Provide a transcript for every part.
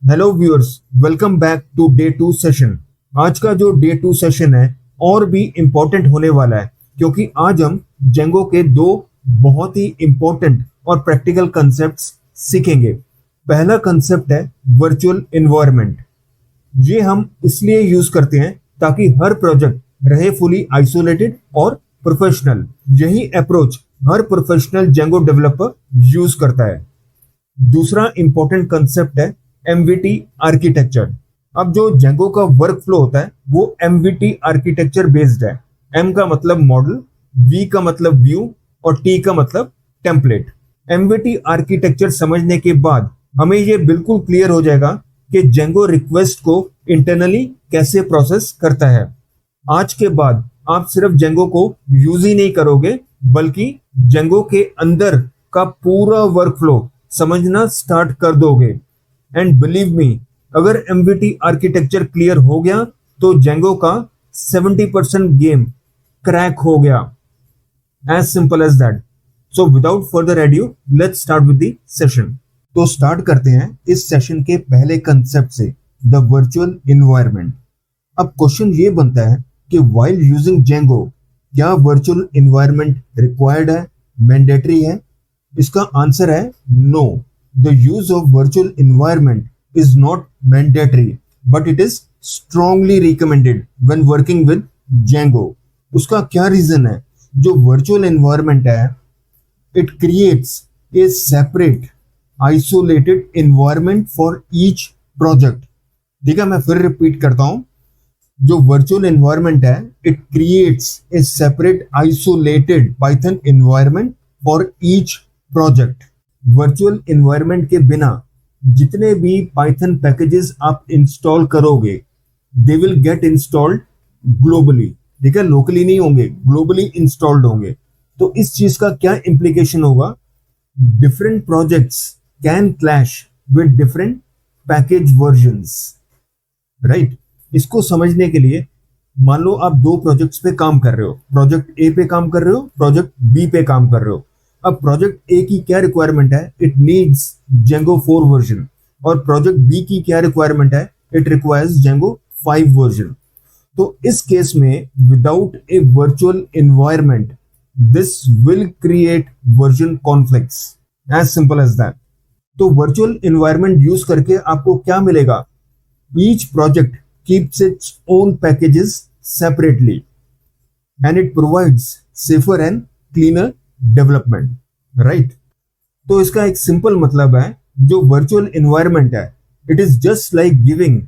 Hello viewers, welcome back to day two session. आज का जो डे टू सेशन है और भी इम्पोर्टेंट होने वाला है, क्योंकि आज हम जेंगो के दो बहुत ही इम्पोर्टेंट और प्रैक्टिकल कंसेप्ट्स सीखेंगे। पहला कंसेप्ट है वर्चुअल एनवायरनमेंट। ये हम इसलिए यूज करते हैं ताकि हर प्रोजेक्ट रहे फुली आइसोलेटेड और प्रोफेशनल। यही अप्रोच हर प्रोफेशनल जेंगो डेवलपर यूज करता है। दूसरा इंपॉर्टेंट कंसेप्ट है एमवीटी आर्किटेक्चर। अब जो जेंगो का वर्क फ्लो होता है वो एमवीटी आर्किटेक्चर बेस्ड है। एम का मतलब मॉडल, वी का मतलब व्यू और टी का मतलब टेम्पलेट। एमवीटी आर्किटेक्चर समझने के बाद हमें ये बिल्कुल क्लियर हो जाएगा कि जेंगो रिक्वेस्ट को इंटरनली कैसे प्रोसेस करता है। आज के बाद आप सिर्फ जेंगो को यूज ही नहीं करोगे, बल्कि जेंगो के अंदर का पूरा वर्क फ्लो समझना स्टार्ट कर दोगे। एंड बिलीव मी, अगर एमवीटी आर्किटेक्चर क्लियर हो गया तो जेंगो का 70% गेम क्रैक हो गया। As simple as that. So without further adieu, let's start with the session. तो स्टार्ट करते हैं इस सेशन के पहले कंसेप्ट से, द वर्चुअल एनवायरनमेंट। अब क्वेश्चन ये बनता है कि व्हाइल यूजिंग जेंगो क्या वर्चुअल एनवायरनमेंट रिक्वायर्ड है, मैंडेटरी है? इसका आंसर है no. The use of virtual environment is not mandatory, but it is strongly recommended when working with Django. उसका क्या रीजन है? जो वर्चुअल एनवायरनमेंट है, it creates a separate isolated environment for each project. ठीक है, मैं फिर रिपीट करता हूं। जो वर्चुअल एनवायरनमेंट है, it creates a separate isolated Python environment for each project. Virtual environment के बिना जितने भी पाइथन पैकेजेस आप इंस्टॉल करोगे, they will get installed globally. ठीक है, लोकली नहीं होंगे, ग्लोबली इंस्टॉल्ड होंगे। तो इस चीज का क्या इंप्लीकेशन होगा? Different projects can clash with different package versions, right? इसको समझने के लिए मान लो आप दो प्रोजेक्ट्स पे काम कर रहे हो, प्रोजेक्ट ए पे काम कर रहे हो, प्रोजेक्ट बी पे काम कर रहे हो। अब प्रोजेक्ट ए की क्या रिक्वायरमेंट है? It needs Django 4 version. और प्रोजेक्ट बी की क्या रिक्वायरमेंट है? It requires Django 5 version. तो इस केस में without a virtual environment, this will create version conflicts. As simple as that. तो वर्चुअल एनवायरनमेंट यूज करके आपको क्या मिलेगा? Each project keeps its own packages separately, and it provides safer and cleaner development, right? तो इसका एक simple मतलब है, जो वर्चुअल एनवायरनमेंट है, it is just like giving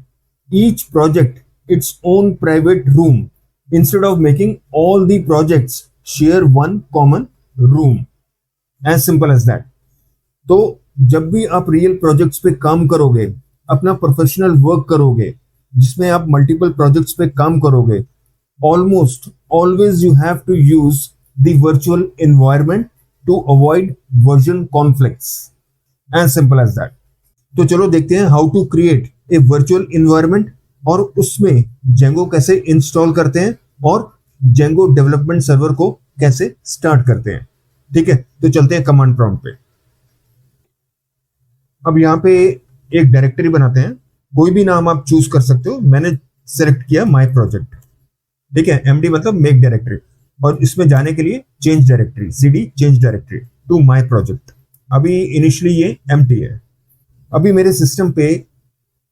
each project its own private room instead of making all the projects share one common room. As simple as that. तो जब भी आप रियल प्रोजेक्ट्स पे काम करोगे, अपना प्रोफेशनल वर्क करोगे, जिसमें आप मल्टीपल प्रोजेक्ट्स पे काम करोगे, almost always you have to use the virtual environment to avoid version conflicts. As simple as that. तो चलो देखते हैं how to create a virtual environment और उसमें जेंगो कैसे इंस्टॉल करते हैं और जेंगो डेवलपमेंट सर्वर को कैसे स्टार्ट करते हैं। ठीक है, तो चलते हैं कमांड प्रॉम्प्ट पे। अब यहाँ पे एक डायरेक्टरी बनाते हैं, कोई भी नाम आप चूज कर सकते हो। मैंने सेलेक्ट किया माय प्रोजेक्ट। ठीक है, एमडी मतलब मेक डायरेक्टरी, और इसमें जाने के लिए change directory, CD change directory to my project. अभी इनिशियली ये एम्प्टी है। अभी मेरे सिस्टम पे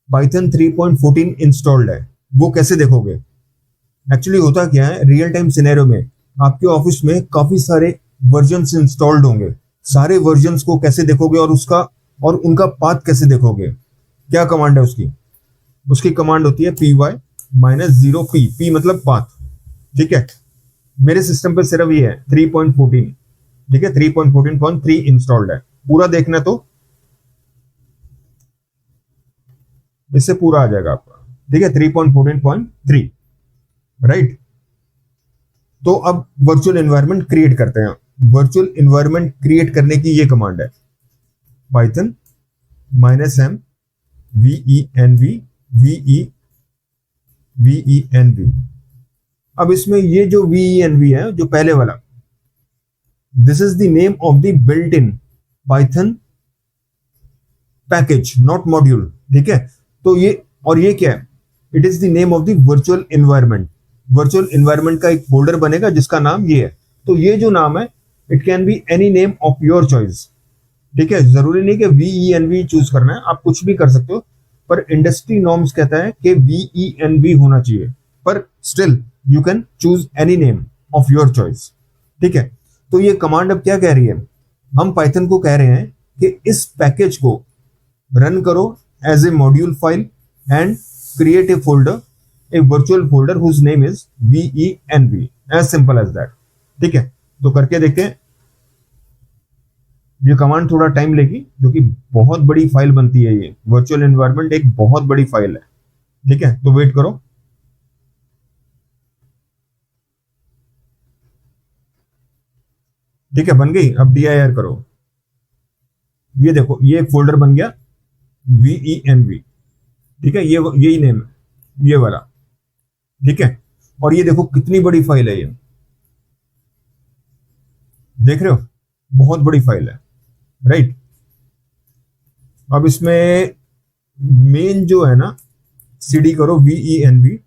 पाइथन 3.14 इंस्टॉल्ड है। वो कैसे देखोगे? एक्चुअली होता क्या है, रियल टाइम सिनेरियो में आपके ऑफिस में काफी सारे वर्जन्स इंस्टॉल्ड होंगे। सारे वर्जन्स को कैसे देखोगे और उनका पाथ कैसे देखोगे? क्या कमांड है उसकी? उसकी कमांड होती है py-0p। p मतलब पाथ। ठीक है, मेरे सिस्टम पे सिर्फ ये है 3.14। ठीक है, 3.14.3 इंस्टॉल्ड है। पूरा देखना तो इससे पूरा आ जाएगा आपका। ठीक है, 3.14.3, राइट? तो अब वर्चुअल एनवायरनमेंट क्रिएट करते हैं। वर्चुअल एनवायरनमेंट क्रिएट करने की ये कमांड है, python -m venv। अब इसमें ये जो venv है, जो पहले वाला, this is the name of the built in Python package, not module. ठीक है। तो ये क्या है, it is the name of the virtual environment. Virtual environment का एक फोल्डर बनेगा जिसका नाम ये है। तो ये जो नाम है, it can be any name of your choice. ठीक है, जरूरी नहीं कि VENV चूज करना है, आप कुछ भी कर सकते हो, पर इंडस्ट्री नॉर्म्स कहता है कि VENV होना चाहिए, पर still you can choose any name of your choice. ठीक है, तो ये कमांड अब क्या कह रही है, हम पाइथन को कह रहे हैं कि इस पैकेज को रन करो as a module file and create a folder, a virtual folder whose name is VENV, as simple as that. ठीक है, तो करके देखते हैं। ये कमांड थोड़ा टाइम लेगी क्योंकि बहुत बड़ी फाइल बनती है, ये वर्चुअल एनवायरनमेंट एक बहुत बड़ी फाइल है। ठीक है, तो वेट करो। ठीक है, बन गई। अब dir करो। ये देखो, ये फोल्डर बन गया VENV। ठीक है, ये यही नेम है, ये वाला। ठीक है, और ये देखो कितनी बड़ी फाइल है, ये देख रहे हो, बहुत बड़ी फाइल है, राइट। अब इसमें मेन जो है ना, CD करो VENV।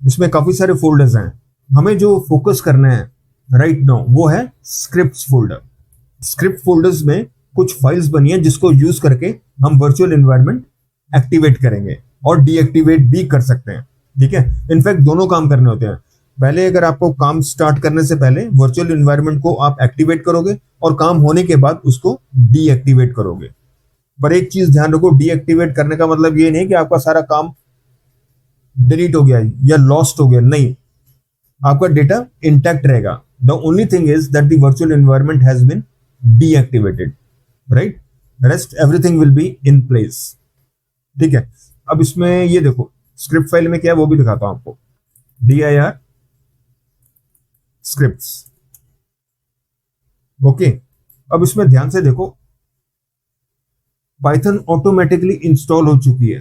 इसमें काफी सारे फोल्डर्स हैं, हमें जो फोकस करना है राइट नाउ वो है स्क्रिप्ट्स फोल्डर। स्क्रिप्ट फोल्डर्स में कुछ फाइल्स बनी है जिसको यूज करके हम वर्चुअल एनवायरनमेंट एक्टिवेट करेंगे और डीएक्टिवेट भी कर सकते हैं। ठीक है, इनफैक्ट दोनों काम करने होते हैं। पहले अगर आपको काम स्टार्ट करने से पहले वर्चुअल एनवायरनमेंट को आप एक्टिवेट करोगे, और काम होने के बाद उसको डीएक्टिवेट करोगे। पर एक चीज ध्यान रखो, डीएक्टिवेट करने का मतलब ये नहीं कि आपका सारा काम डिलीट हो गया या लॉस्ट हो गया, नहीं, आपका डेटा इंटैक्ट रहेगा। The only thing is that the virtual environment has been deactivated, right, rest everything will be in place. ठीक है, अब इसमें ये देखो स्क्रिप्ट फाइल में क्या है वो भी दिखाता हूं आपको, dir स्क्रिप्ट्स। ओके, अब इसमें ध्यान से देखो, पाइथन ऑटोमेटिकली इंस्टॉल हो चुकी है।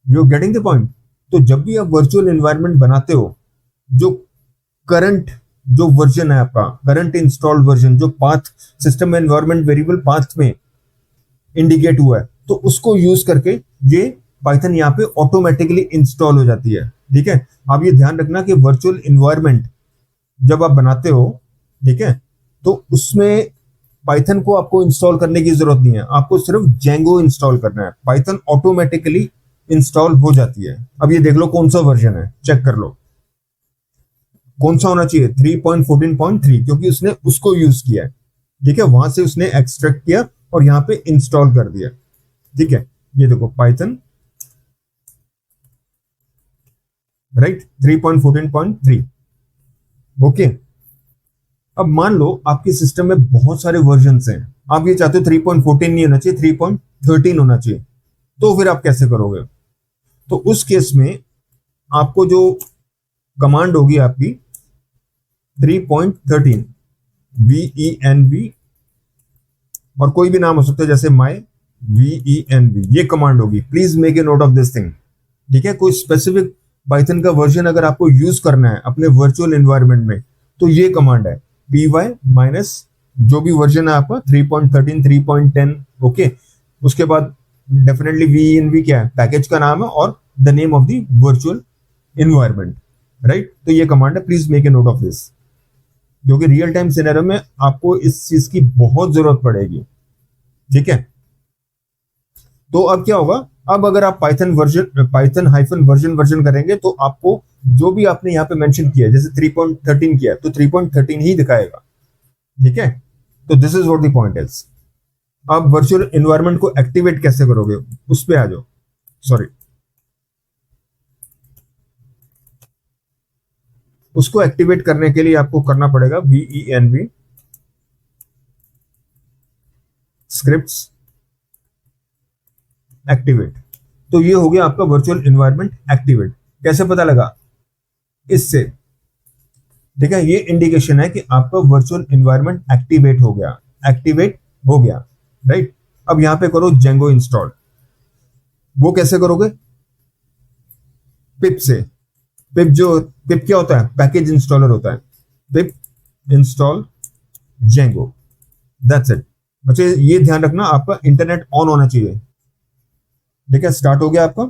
You getting the point. तो जब भी आप वर्चुअल एनवायरनमेंट बनाते हो, जो करंट जो वर्जन है आपका, करंट इंस्टॉल्ड वर्जन, जो path system environment variable path में इंडिकेट हुआ है, तो उसको यूज करके ये पाइथन यहाँ पे ऑटोमेटिकली इंस्टॉल हो जाती है। ठीक है, आप ये ध्यान रखना कि वर्चुअल एनवायरनमेंट जब आप बनाते हो, ठीक है, तो उसमें पाइथन को आपको इंस्टॉल करने की जरूरत नहीं है, आपको सिर्फ जेंगो इंस्टॉल करना है, पाइथन ऑटोमेटिकली इंस्टॉल हो जाती है। अब ये देख लो कौन सा वर्जन है, चेक कर लो कौन सा होना चाहिए, 3.14.3, क्योंकि उसने उसको यूज किया है। ठीक है, वहां से उसने एक्सट्रैक्ट किया और यहाँ पे इंस्टॉल कर दिया। ठीक है, ये देखो पाइथन, राइट, 3.14.3। ओके, अब मान लो आपके सिस्टम में बहुत सारे वर्जन हैं, आप ये चाहते हो 3.14 नहीं होना चाहिए, 3.13 होना चाहिए, तो फिर आप कैसे करोगे? तो उस केस में आपको जो कमांड होगी आपकी 3.13 VENV, और कोई भी नाम हो सकता है जैसे माई VENV, ये कमांड होगी। Please make a note of this thing. ठीक है, कोई स्पेसिफिक पाइथन का वर्जन अगर आपको यूज करना है अपने वर्चुअल एनवायरनमेंट में, तो ये कमांड है py माइनस जो भी वर्जन है आपका 3.13 3.10। ओके, उसके बाद डेफिनेटली VENV क्या है, पैकेज का नाम है और the name of the virtual environment, right. तो ये कमांड है, please make a note of this, क्योंकि रियल टाइम सिनेरियो में आपको इस चीज की बहुत जरूरत पड़ेगी। ठीक है, तो अब क्या होगा, अब अगर आप पाइथन हाइफन वर्जन करेंगे, तो आपको जो भी आपने यहाँ पे मेंशन किया है, जैसे 3.13 किया तो 3.13 ही दिखाएगा। ठीक है, तो this is what the point is. आप वर्चुअल एनवायरनमेंट को एक्टिवेट कैसे करोगे, उस पे आ जाओ। सॉरी, उसको एक्टिवेट करने के लिए आपको करना पड़ेगा VENV स्क्रिप्ट्स एक्टिवेट। तो ये हो गया आपका वर्चुअल एनवायरनमेंट एक्टिवेट। कैसे पता लगा? इससे, ठीक है, ये इंडिकेशन है कि आपका वर्चुअल एनवायरनमेंट एक्टिवेट हो गया, राइट। अब यहां पे करो जेंगो इंस्टॉल। वो कैसे करोगे? पिप से। पिप क्या होता है? पैकेज इंस्टॉलर होता है। पिप इंस्टॉल जेंगो, दैट्स इट। अच्छा, ये ध्यान रखना आपका इंटरनेट ऑन होना चाहिए। ठीक है, स्टार्ट हो गया आपका।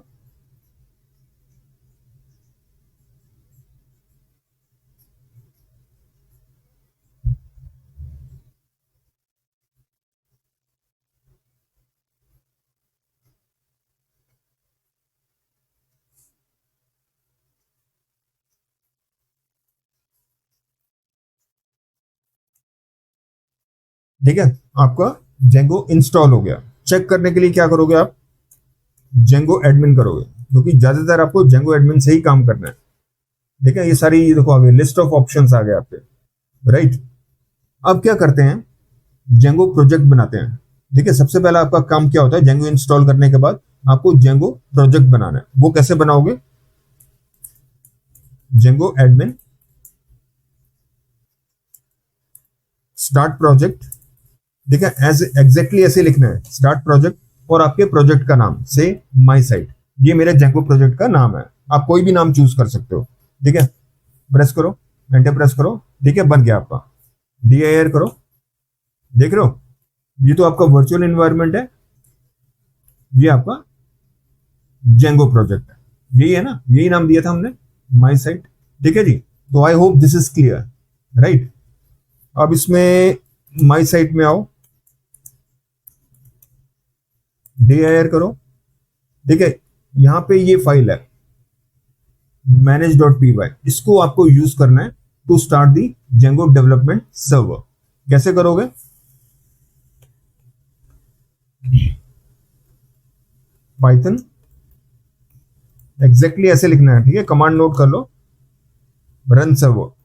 ठीक है, आपका जेंगो इंस्टॉल हो गया। चेक करने के लिए क्या करोगे आप, जेंगो एडमिन करोगे, क्योंकि ज्यादातर आपको जेंगो एडमिन से ही काम करना है। ठीक है, ये सारी ये देखो आ गई, लिस्ट ऑफ ऑप्शंस आ गए आपके, राइट। अब क्या करते हैं, जेंगो प्रोजेक्ट बनाते हैं। ठीक है, सबसे पहला आपका काम क्या होता है, जेंगो इंस्टॉल करने के बाद आपको जेंगो प्रोजेक्ट बनाना है। वो कैसे बनाओगे, जेंगो एडमिन स्टार्ट प्रोजेक्ट। ठीक है, एज एग्जैक्टली ऐसे लिखना है, स्टार्ट प्रोजेक्ट और आपके प्रोजेक्ट का नाम से माई साइट, ये मेरे जेंगो प्रोजेक्ट का नाम है। आप कोई भी नाम चूज कर सकते हो। ठीक है, प्रेस करो, एंटर प्रेस करो। ठीक है, बन गया आपका। DIR करो, देख रहे हो, ये तो आपका वर्चुअल एनवायरनमेंट है, ये आपका जेंगो प्रोजेक्ट है, यही है ना, यही नाम दिया था हमने, माई साइट। ठीक है जी, तो I hope this is clear, right. अब इसमें माई साइट में आओ, DIR करो। ठीक है, यहां पे ये फाइल है manage.py, इसको आपको यूज करना है to start the Django development server. कैसे करोगे, पाइथन एग्जैक्टली ऐसे लिखना है। ठीक है, कमांड नोट कर लो, रन सर्वर।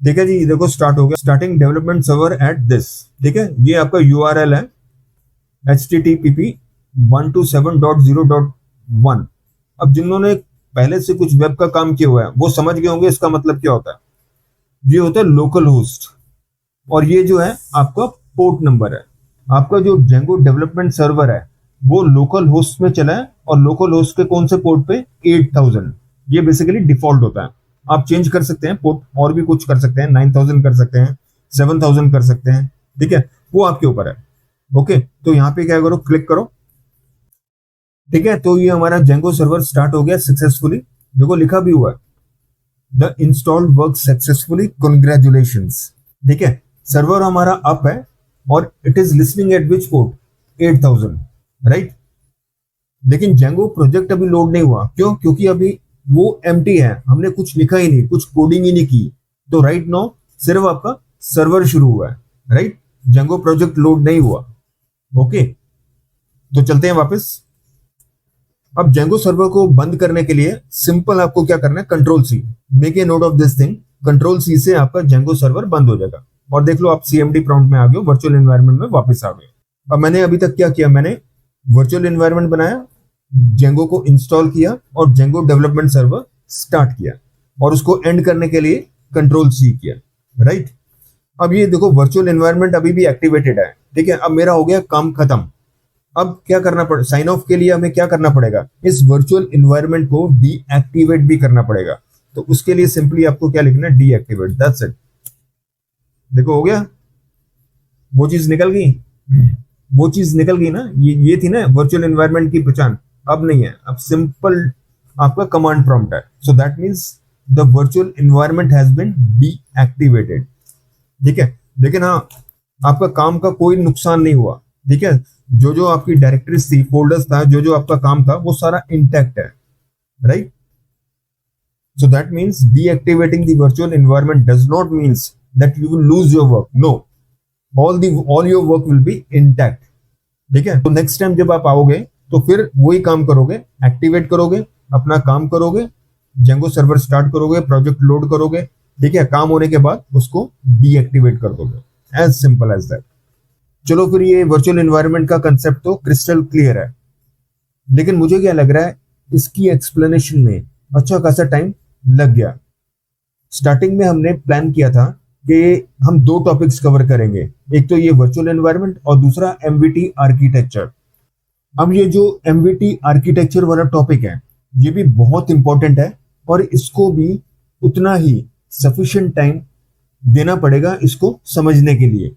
ठीक है जी, देखो स्टार्ट हो गया, starting development server at this. ठीक है, ये आपका URL है http://127.0.1। अब जिन्होंने पहले से कुछ वेब का काम किया हुआ है वो समझ गए होंगे इसका मतलब क्या होता है। ये होता है लोकल होस्ट, और ये जो है आपका पोर्ट नंबर है। आपका जो जेंगो डेवलपमेंट सर्वर है वो लोकल होस्ट में चला है, और लोकल होस्ट के कौन से पोर्ट पे, 8000। ये बेसिकली डिफॉल्ट होता है। आप चेंज कर सकते हैं पोर्ट, और भी कुछ कर सकते हैं, 9000 कर सकते हैं, 7000 कर सकते हैं। ठीक है, वो आपके ऊपर है। ओके, तो यहाँ पे क्या करो, क्लिक करो। ठीक है, तो ये हमारा जेंगो सर्वर स्टार्ट हो गया सक्सेसफुली। देखो लिखा भी हुआ है, the installed work successfully, congratulations. ठीक है, सर्वर हमारा अप है, और it is listening eight which port, 8000, right. लेकिन जेंगो प्रोजेक्ट अभी लोड नहीं हुआ, क्यों, क्योंकि अभी वो एम्प्टी है, हमने कुछ लिखा ही नहीं, कुछ कोडिंग ही नहीं की। तो राइट नाउ सिर्फ आपका सर्वर शुरू हुआ है, राइट, जेंगो प्रोजेक्ट लोड नहीं हुआ। ओके, तो चलते हैं वापस। अब जेंगो सर्वर को बंद करने के लिए सिंपल आपको क्या करना है, control C, make a note of this thing. Control C से आपका जेंगो सर्वर बंद हो जाएगा, और देख लो आप CMD प्रॉम्प्ट में आ गए हो, वर्चुअल एनवायरनमेंट में वापस आ गए। अब मैंने अभी तक क्या किया, मैंने वर्चुअल एनवायरनमेंट बनाया, जेंगो को इंस्टॉल किया, और जेंगो डेवलपमेंट सर्वर स्टार्ट किया, और उसको एंड करने के लिए कंट्रोल सी किया, राइट। अब ये देखो वर्चुअल एनवायरनमेंट अभी भी एक्टिवेटेड है। ठीक है, अब मेरा हो गया काम खत्म। अब क्या करना पड़े, साइन ऑफ के लिए हमें क्या करना पड़ेगा, इस वर्चुअल इन्वायरमेंट को डीएक्टिवेट भी करना पड़ेगा। तो उसके लिए सिंपली आपको क्या लिखना है, डीएक्टिवेट, दैट्स इट। देखो हो गया, वो चीज निकल गई, वो चीज निकल गई ना, ये थी ना वर्चुअल एनवायरनमेंट की पहचान। अब नहीं है, अब सिंपल आपका कमांड प्रॉम्प्ट है। So that means the virtual environment has been deactivated. ठीक है, लेकिन हाँ, आपका काम का कोई नुकसान नहीं हुआ। ठीक है, जो जो आपकी डायरेक्टरीज थी, फोल्डर्स था, जो जो आपका काम था, वो सारा इंटैक्ट है, right. So that means deactivating the virtual environment does not means that you will lose your work. No, all your work will be intact. ठीक है, तो नेक्स्ट टाइम जब आप आओगे तो फिर वही काम करोगे, एक्टिवेट करोगे, अपना काम करोगे, जेंगो सर्वर स्टार्ट करोगे, प्रोजेक्ट लोड करोगे। ठीक है, काम होने के बाद उसको डीएक्टिवेट कर दोगे, एज सिंपल एज दैट। चलो फिर ये वर्चुअल एनवायरनमेंट का कंसेप्ट तो क्रिस्टल क्लियर है, लेकिन मुझे क्या लग रहा है, इसकी एक्सप्लेनेशन में अच्छा खासा टाइम लग गया। स्टार्टिंग में हमने प्लान किया था कि हम दो टॉपिक्स कवर करेंगे, एक तो ये वर्चुअल एनवायरनमेंट और दूसरा एमवीटी आर्किटेक्चर। अब ये जो एमवीटी आर्किटेक्चर वाला टॉपिक है, ये भी बहुत इंपॉर्टेंट है, और इसको भी उतना ही सफिशिएंट टाइम देना पड़ेगा इसको समझने के लिए।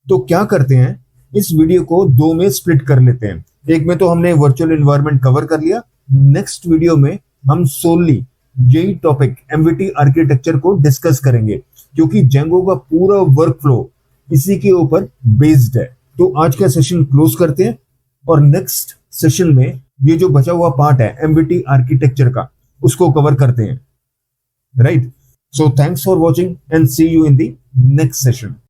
तो क्या करते हैं, इस वीडियो को दो में स्प्लिट कर लेते हैं। एक में तो हमने वर्चुअल एनवायरनमेंट कवर कर लिया, नेक्स्ट वीडियो में हम सोनली यही टॉपिक एमवीटी आर्किटेक्चर को डिस्कस करेंगे, क्योंकि जेंगो का पूरा वर्क फ्लो इसी के ऊपर बेस्ड है। तो आज का सेशन क्लोज करते हैं और नेक्स्ट सेशन में ये जो बचा हुआ पार्ट है एमवीटी आर्किटेक्चर का उसको कवर करते हैं, right? So thanks for watching and see you in the next session.